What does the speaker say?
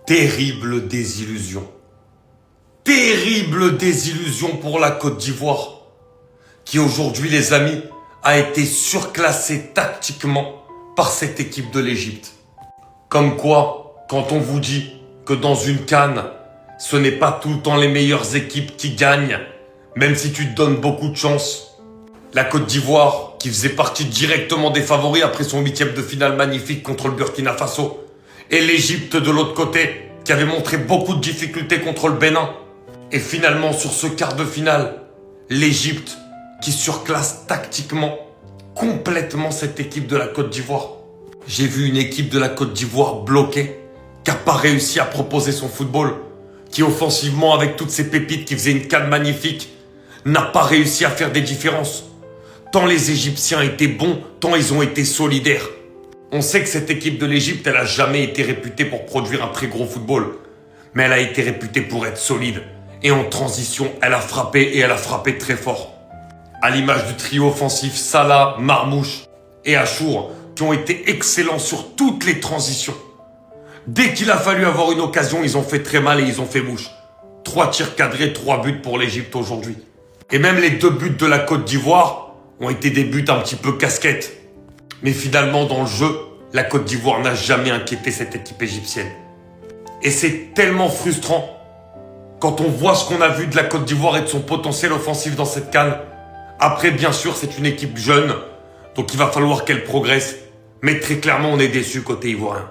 Terrible désillusion. Terrible désillusion pour la Côte d'Ivoire, qui aujourd'hui, les amis, a été surclassée tactiquement par cette équipe de l'Égypte. Comme quoi, quand on vous dit que dans une CAN, ce n'est pas tout le temps les meilleures équipes qui gagnent, même si tu te donnes beaucoup de chance. La Côte d'Ivoire, qui faisait partie directement des favoris après son 8e de finale magnifique contre le Burkina Faso, et l'Égypte de l'autre côté, qui avait montré beaucoup de difficultés contre le Bénin. Et finalement, sur ce quart de finale, l'Égypte qui surclasse tactiquement complètement cette équipe de la Côte d'Ivoire. J'ai vu une équipe de la Côte d'Ivoire bloquée, qui n'a pas réussi à proposer son football, qui offensivement, avec toutes ces pépites qui faisaient une CAN magnifique, n'a pas réussi à faire des différences. Tant les Égyptiens étaient bons, tant ils ont été solidaires. On sait que cette équipe de l'Égypte, elle n'a jamais été réputée pour produire un très gros football. Mais elle a été réputée pour être solide. Et en transition, elle a frappé et elle a frappé très fort. À l'image du trio offensif Salah, Marmouche et Achour, qui ont été excellents sur toutes les transitions. Dès qu'il a fallu avoir une occasion, ils ont fait très mal et ils ont fait mouche. 3 tirs cadrés, 3 buts pour l'Égypte aujourd'hui. Et même les 2 buts de la Côte d'Ivoire ont été des buts un petit peu casquettes. Mais finalement, dans le jeu, la Côte d'Ivoire n'a jamais inquiété cette équipe égyptienne. Et c'est tellement frustrant quand on voit ce qu'on a vu de la Côte d'Ivoire et de son potentiel offensif dans cette CAN. Après, bien sûr, c'est une équipe jeune, donc il va falloir qu'elle progresse. Mais très clairement, on est déçus côté ivoirien.